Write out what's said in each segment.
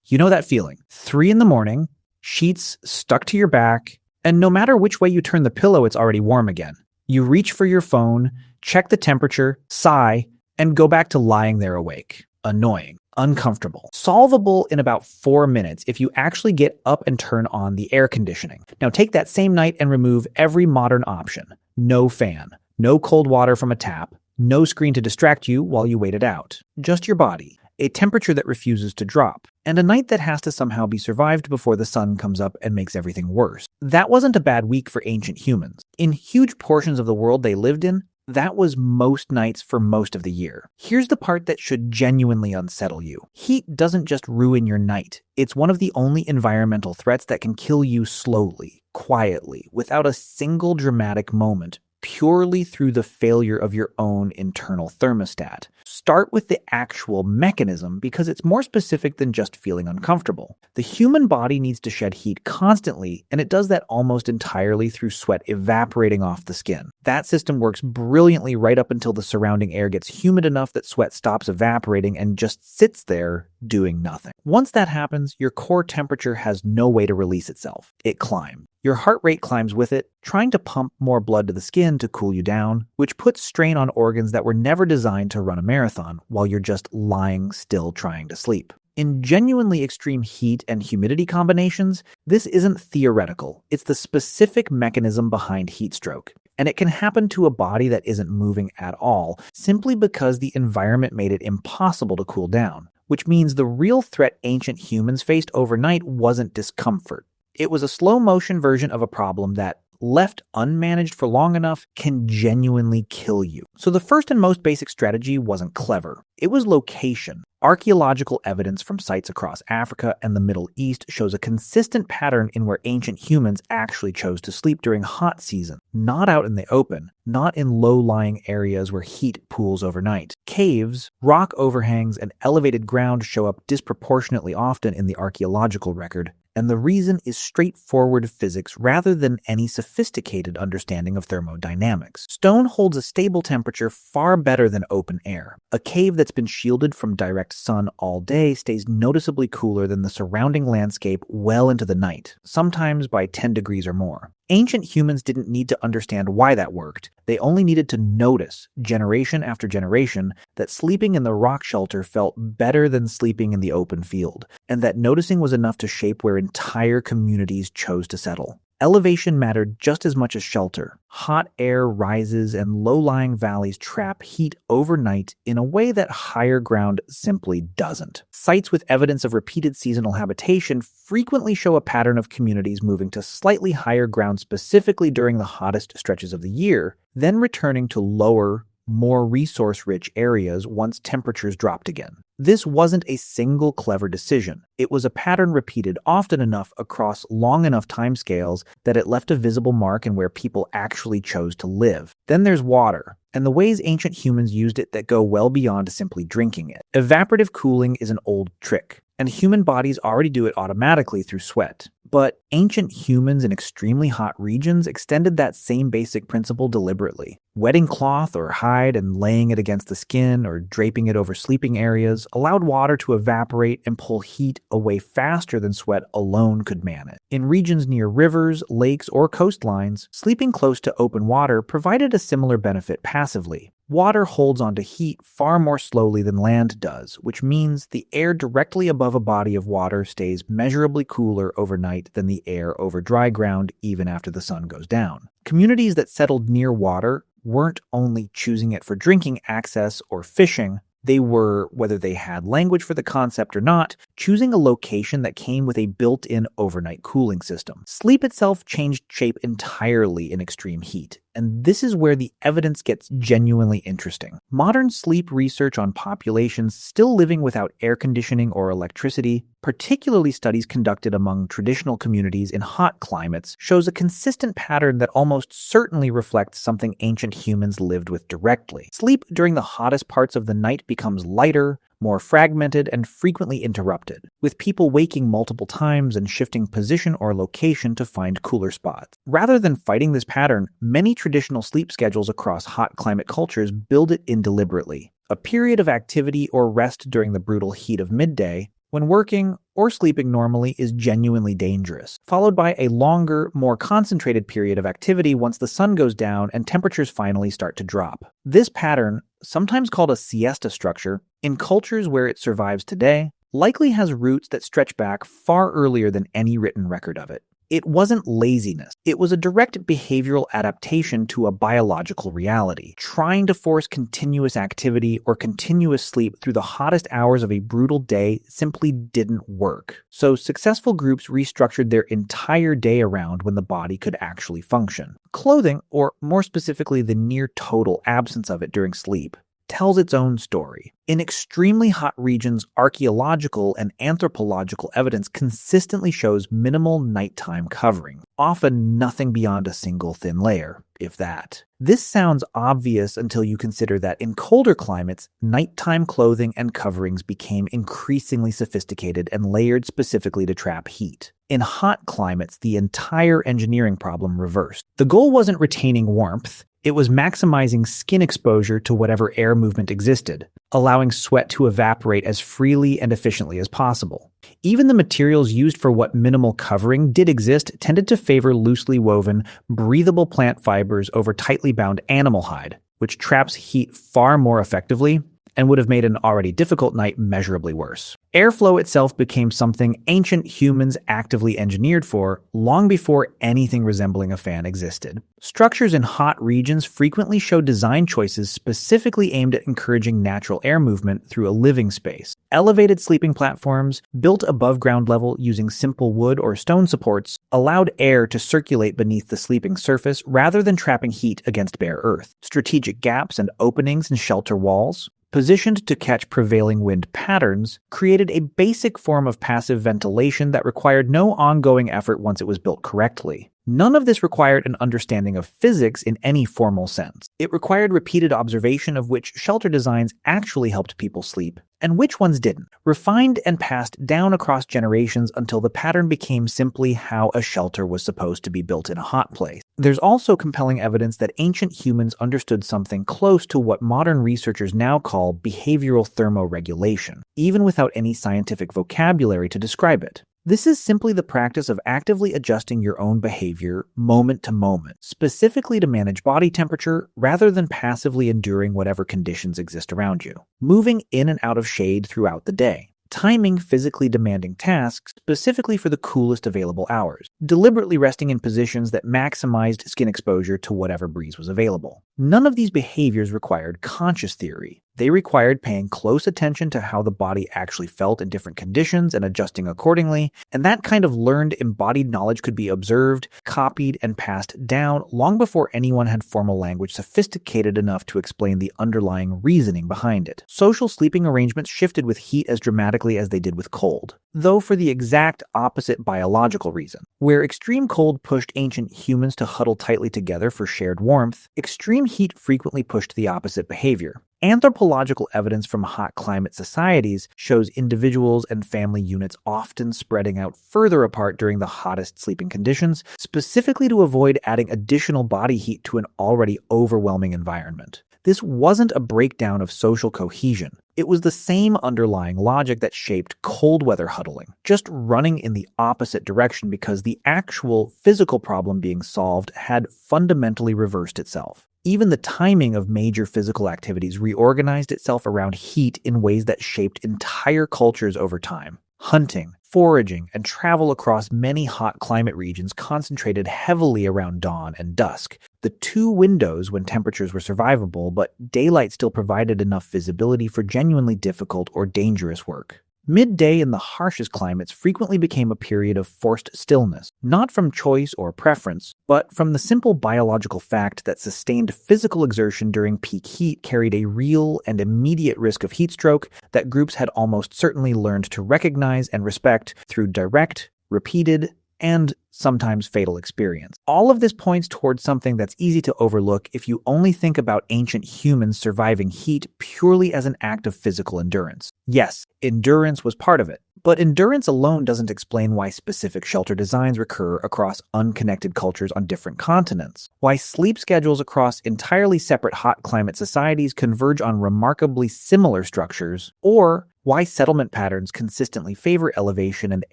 You know that feeling. 3 a.m, sheets stuck to your back, and no matter which way you turn the pillow, it's already warm again. You reach for your phone, check the temperature, sigh, and go back to lying there awake. Annoying. Uncomfortable. Solvable in about 4 minutes if you actually get up and turn on the air conditioning. Now take that same night and remove every modern option. No fan, no cold water from a tap, no screen to distract you while you wait it out. Just your body, a temperature that refuses to drop, and a night that has to somehow be survived before the sun comes up and makes everything worse. That wasn't a bad week for ancient humans. In huge portions of the world they lived in, that was most nights for most of the year. Here's the part that should genuinely unsettle you. Heat doesn't just ruin your night. It's one of the only environmental threats that can kill you slowly, quietly, without a single dramatic moment, purely through the failure of your own internal thermostat. Start with the actual mechanism because it's more specific than just feeling uncomfortable. The human body needs to shed heat constantly, and it does that almost entirely through sweat evaporating off the skin. That system works brilliantly right up until the surrounding air gets humid enough that sweat stops evaporating and just sits there doing nothing. Once that happens, your core temperature has no way to release itself. It climbs. Your heart rate climbs with it, trying to pump more blood to the skin to cool you down, which puts strain on organs that were never designed to run a marathon while you're just lying still trying to sleep. In genuinely extreme heat and humidity combinations, this isn't theoretical. It's the specific mechanism behind heat stroke. And it can happen to a body that isn't moving at all, simply because the environment made it impossible to cool down, which means the real threat ancient humans faced overnight wasn't discomfort. It was a slow-motion version of a problem that, left unmanaged for long enough, can genuinely kill you. So the first and most basic strategy wasn't clever. It was location. Archaeological evidence from sites across Africa and the Middle East shows a consistent pattern in where ancient humans actually chose to sleep during hot season, not out in the open, not in low-lying areas where heat pools overnight. Caves, rock overhangs, and elevated ground show up disproportionately often in the archaeological record, and the reason is straightforward physics rather than any sophisticated understanding of thermodynamics. Stone holds a stable temperature far better than open air. A cave that's been shielded from direct sun all day stays noticeably cooler than the surrounding landscape well into the night, sometimes by 10 degrees or more. Ancient humans didn't need to understand why that worked. They only needed to notice, generation after generation, that sleeping in the rock shelter felt better than sleeping in the open field, and that noticing was enough to shape where entire communities chose to settle. Elevation mattered just as much as shelter. Hot air rises and low-lying valleys trap heat overnight in a way that higher ground simply doesn't. Sites with evidence of repeated seasonal habitation frequently show a pattern of communities moving to slightly higher ground specifically during the hottest stretches of the year, then returning to lower, more resource-rich areas once temperatures dropped again. This wasn't a single clever decision. It was a pattern repeated often enough across long enough timescales that it left a visible mark in where people actually chose to live. Then there's water, and the ways ancient humans used it that go well beyond simply drinking it. Evaporative cooling is an old trick, and human bodies already do it automatically through sweat. But ancient humans in extremely hot regions extended that same basic principle deliberately. Wetting cloth or hide and laying it against the skin or draping it over sleeping areas allowed water to evaporate and pull heat away faster than sweat alone could manage. In regions near rivers, lakes, or coastlines, sleeping close to open water provided a similar benefit passively. Water holds onto heat far more slowly than land does, which means the air directly above a body of water stays measurably cooler overnight than the air over dry ground even after the sun goes down. Communities that settled near water weren't only choosing it for drinking access or fishing, they were, whether they had language for the concept or not, choosing a location that came with a built-in overnight cooling system. Sleep itself changed shape entirely in extreme heat, and this is where the evidence gets genuinely interesting. Modern sleep research on populations still living without air conditioning or electricity, particularly studies conducted among traditional communities in hot climates, shows a consistent pattern that almost certainly reflects something ancient humans lived with directly. Sleep during the hottest parts of the night becomes lighter, more fragmented, and frequently interrupted, with people waking multiple times and shifting position or location to find cooler spots. Rather than fighting this pattern, many traditional sleep schedules across hot climate cultures build it in deliberately. A period of activity or rest during the brutal heat of midday, when working or sleeping normally is genuinely dangerous, followed by a longer, more concentrated period of activity once the sun goes down and temperatures finally start to drop. This pattern, sometimes called a siesta structure, in cultures where it survives today, likely has roots that stretch back far earlier than any written record of it. It wasn't laziness. It was a direct behavioral adaptation to a biological reality. Trying to force continuous activity or continuous sleep through the hottest hours of a brutal day simply didn't work. So successful groups restructured their entire day around when the body could actually function. Clothing, or more specifically the near total absence of it during sleep, tells its own story. In extremely hot regions, archaeological and anthropological evidence consistently shows minimal nighttime covering, often nothing beyond a single thin layer, if that. This sounds obvious until you consider that in colder climates, nighttime clothing and coverings became increasingly sophisticated and layered specifically to trap heat. In hot climates, the entire engineering problem reversed. The goal wasn't retaining warmth. It was maximizing skin exposure to whatever air movement existed, allowing sweat to evaporate as freely and efficiently as possible. Even the materials used for what minimal covering did exist tended to favor loosely woven, breathable plant fibers over tightly bound animal hide, which traps heat far more effectively and would have made an already difficult night measurably worse. Airflow itself became something ancient humans actively engineered for long before anything resembling a fan existed. Structures in hot regions frequently show design choices specifically aimed at encouraging natural air movement through a living space. Elevated sleeping platforms, built above ground level using simple wood or stone supports, allowed air to circulate beneath the sleeping surface rather than trapping heat against bare earth. Strategic gaps and openings in shelter walls, positioned to catch prevailing wind patterns, created a basic form of passive ventilation that required no ongoing effort once it was built correctly. None of this required an understanding of physics in any formal sense. It required repeated observation of which shelter designs actually helped people sleep, and which ones didn't, refined and passed down across generations until the pattern became simply how a shelter was supposed to be built in a hot place. There's also compelling evidence that ancient humans understood something close to what modern researchers now call behavioral thermoregulation, even without any scientific vocabulary to describe it. This is simply the practice of actively adjusting your own behavior moment to moment, specifically to manage body temperature rather than passively enduring whatever conditions exist around you. Moving in and out of shade throughout the day. Timing physically demanding tasks specifically for the coolest available hours. Deliberately resting in positions that maximized skin exposure to whatever breeze was available. None of these behaviors required conscious theory. They required paying close attention to how the body actually felt in different conditions and adjusting accordingly, and that kind of learned embodied knowledge could be observed, copied, and passed down long before anyone had formal language sophisticated enough to explain the underlying reasoning behind it. Social sleeping arrangements shifted with heat as dramatically as they did with cold, though for the exact opposite biological reason. Where extreme cold pushed ancient humans to huddle tightly together for shared warmth, extreme heat frequently pushed the opposite behavior. Anthropological evidence from hot climate societies shows individuals and family units often spreading out further apart during the hottest sleeping conditions, specifically to avoid adding additional body heat to an already overwhelming environment. This wasn't a breakdown of social cohesion. It was the same underlying logic that shaped cold weather huddling, just running in the opposite direction because the actual physical problem being solved had fundamentally reversed itself. Even the timing of major physical activities reorganized itself around heat in ways that shaped entire cultures over time. Hunting, foraging, and travel across many hot climate regions concentrated heavily around dawn and dusk, the two windows when temperatures were survivable, but daylight still provided enough visibility for genuinely difficult or dangerous work. Midday in the harshest climates frequently became a period of forced stillness, not from choice or preference, but from the simple biological fact that sustained physical exertion during peak heat carried a real and immediate risk of heat stroke that groups had almost certainly learned to recognize and respect through direct, repeated, and sometimes fatal experience. All of this points towards something that's easy to overlook if you only think about ancient humans surviving heat purely as an act of physical endurance. Yes, endurance was part of it, but endurance alone doesn't explain why specific shelter designs recur across unconnected cultures on different continents, why sleep schedules across entirely separate hot climate societies converge on remarkably similar structures, or why settlement patterns consistently favor elevation and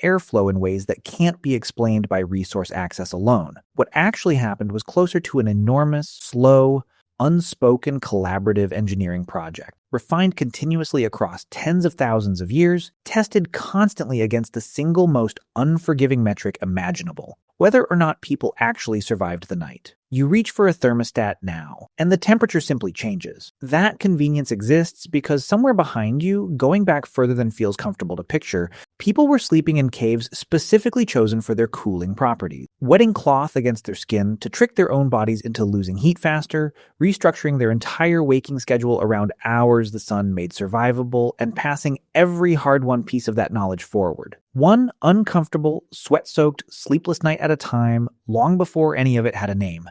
airflow in ways that can't be explained by resource access alone. What actually happened was closer to an enormous, slow, unspoken collaborative engineering project, refined continuously across tens of thousands of years, tested constantly against the single most unforgiving metric imaginable: whether or not people actually survived the night. You reach for a thermostat now, and the temperature simply changes. That convenience exists because somewhere behind you, going back further than feels comfortable to picture, people were sleeping in caves specifically chosen for their cooling properties, wetting cloth against their skin to trick their own bodies into losing heat faster, restructuring their entire waking schedule around hours the sun made survivable, and passing every hard-won piece of that knowledge forward. One uncomfortable, sweat-soaked, sleepless night at a time, long before any of it had a name.